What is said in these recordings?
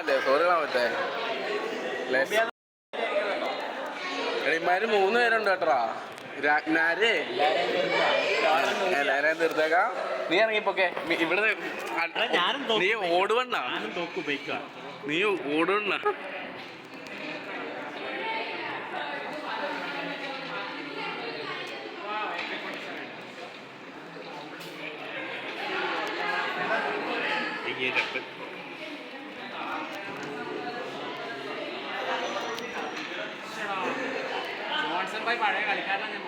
അല്ലേ സോറിടാൻ പറ്റേ എടിമാര് 3 പേരുണ്ട് കേട്ടോടാ. രാജ്ഞാര് എല്ലാരെയും തീർത്തേക്കാം. നീ ഇറങ്ങിപ്പോക്കെ ഇവിടെ നീ ഓടുവണ്ണ നീ ഓടുവണ്ണ. പഴയ കളിക്കാരനെ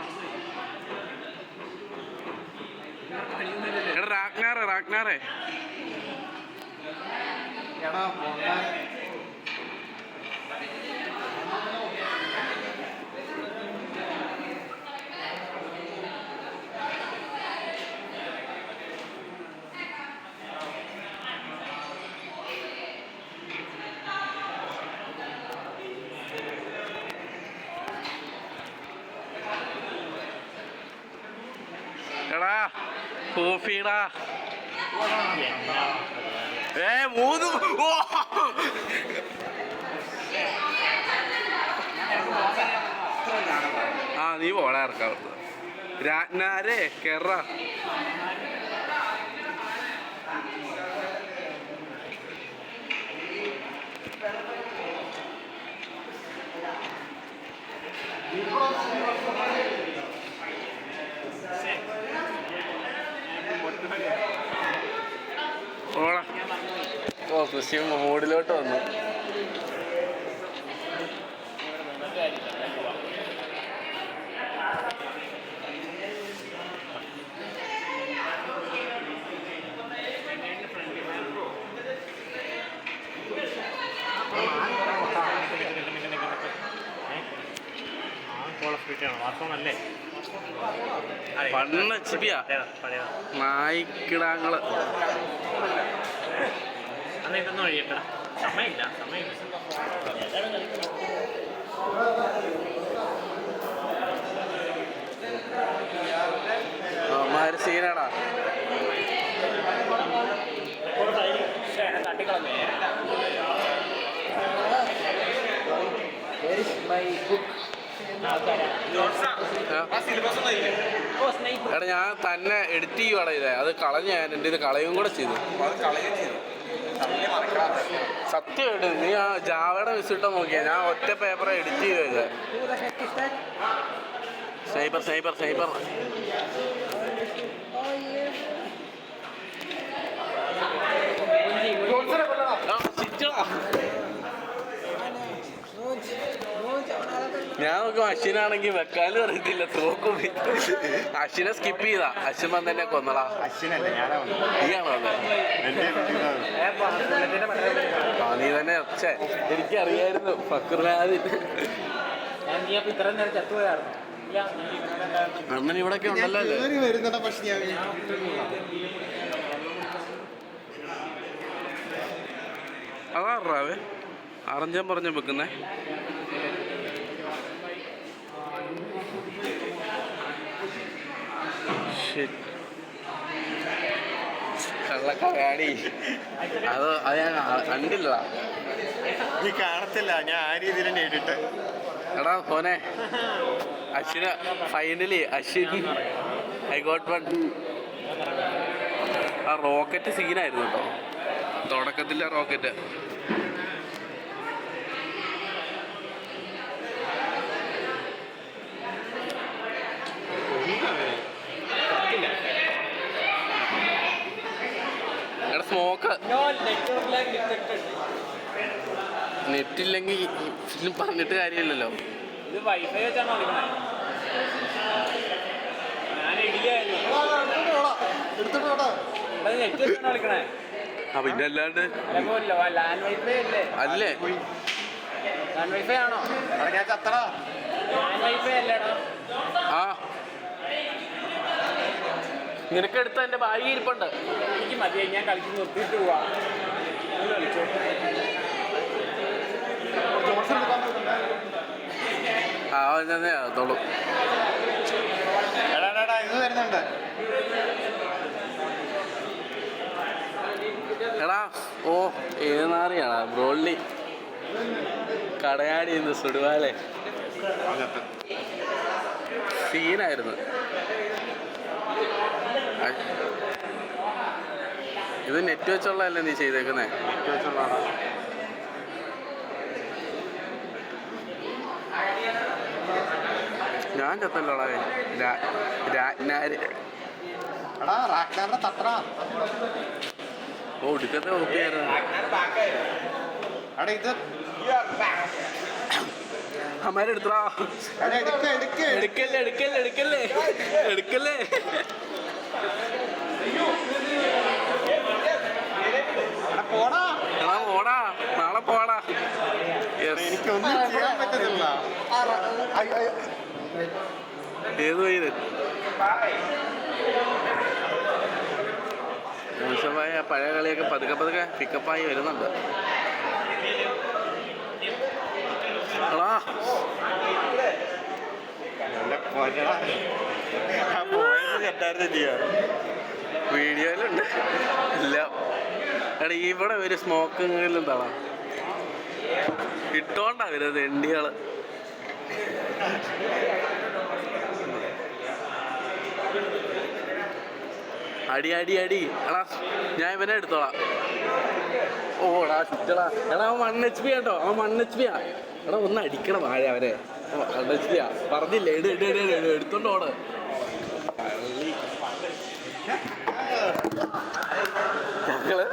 റാഗ്നാറെ എടാ കോഫിടാ. 3 നീ പോടാ ഇറക്കാം. രാജ്ഞാരെ കേറ. ഓ കൃഷി മൂഡിലോട്ട് വന്നു. പണ്ണ ചിപ്പിയാ നായിക്കിടാങ്ങള്. ഇതൊന്നും കഴിയട്ട സമയമില്ല. അമ്മാര് സീനാടാ. തട്ടിക്കളഞ്ഞേ എടാ ഞാൻ തന്നെ എഡിറ്റ് ചെയ്യുവാടാ ഇതേ. അത് കളഞ്ഞ ഞാൻ എൻ്റെ ഇത് കളയും കൂടെ ചെയ്തു. സത്യമായിട്ട് നീ ആ ജാവയുടെ മിസ്സിട്ട് നോക്കിയാ ഞാൻ ഒറ്റ പേപ്പറെ എഡിറ്റ് ചെയ്യുക. സ്നൈപ്പർ ഞാൻ നോക്കും അശ്വിനാണെങ്കിൽ വെക്കാനും അറിയത്തില്ല, തോക്കും. അശ്വിനെ സ്കിപ്പ് ചെയ്താ. അശ്വിൻ വന്നെ കൊന്നടാ. നീയാണോ നീ തന്നെ ഒച്ചേ എനിക്കറിയായിരുന്നു. ഫക്രുനാഥിൻ അണ്ണൻ ഇവിടെയൊക്കെ ഉണ്ടല്ലോ അല്ലേ. അതാറാവേ അറഞ്ചാൻ പറഞ്ഞ വെക്കുന്നേ. കള്ളക്കയാടി അത് ഞാൻ കണ്ടില്ല. നീ കാണത്തില്ല. ഞാൻ ആ രീതിയിൽ തന്നെ ഇട്ടിട്ട്. എടാ ഫോനെ അശ്വിന് finally Ashwin I got one. ആ റോക്കറ്റ് സീനായിരുന്നു കേട്ടോ. തുടക്കത്തിലെ റോക്കറ്റ്. എടാ സ്മോക്ക് നെറ്റില്ലെങ്കിൽ പറഞ്ഞിട്ട് കാര്യമില്ലല്ലോ. ഇത് വൈഫൈ വെച്ചാണോ കളിക്കണേ? നെറ്റ് വെച്ചാണോ കളിക്കണേ? പിന്നെ അല്ലാണ്ട് ലാൻഡ് വൈഫൈ അല്ലേ? അല്ലേ ലാൻഡ് വൈഫൈ ആണോ? ലാൻഡ് വൈഫൈ അല്ലേടാ. ആ നിനക്കെടുത്ത എൻ്റെ ബാഗ് ഇരിപ്പുണ്ട്. എനിക്ക് മതിയായി. ഞാൻ കളിച്ച് നിർത്തിയിട്ട് പോവാ. കളിച്ചോ. തന്നെ അതോളൂ. ഇത് വരുന്നുണ്ട് എടാ ഓ ഏത് നാറിയാണ് ബ്രോള്ളി കടയാടി ഇന്ന് സുടുവാലെ സീനായിരുന്നു. ഇത് നെറ്റ് വെച്ചുള്ളതല്ലേ നീ ചെയ്തേക്കുന്നേ? നെറ്റ് വെച്ചുള്ളതാണ്. ഞാൻ ചത്തല്ലോടാ രാജ്ഞാര്. എടാ റാക്നാറിന്റെ തത്ര. ഓ ഒടുക്കത്തെ ഓപ്പിയായിരുന്നു. എടാ ഇത് അമ്മാരെടുത്തടാ. എടുക്കല്ലേ എടുക്കല്ലേ എടുക്കല്ലേ എടുക്കല്ലേ. പോടാ. എടാ പോടാ, നാളെ പോടാ. എനിക്കൊന്നും ചെയ്യാൻ പറ്റത്തില്ല. ഏത് വൈത് മോശമായ പഴയ കളിയൊക്കെ പതുക്കെ പതുക്കെ പിക്കപ്പായി വരുന്നുണ്ട്. എടാ വീഡിയോയിലുണ്ട് ഇല്ല. എടാ ഇവിടെ ഒരു സ്മോക്കിങ്ങിൽ എന്താണ് ഇട്ടോണ്ടാ വരുന്നത് എണ്ടികള്. അടി അടി അടി. എടാ ഞാൻ ഇവനെ എടുത്തോളാം. ഓടാ ചുറ്റടാ. എടാ അവൻ 1 HP കേട്ടോ, അവൻ 1 HP ആ. എടാ ഒന്ന് അടിക്കണം വാഴ അവരെ. 1 HP ആ പറഞ്ഞില്ലേ. എടുത്തോണ്ട് ഓട്. ഞങ്ങള്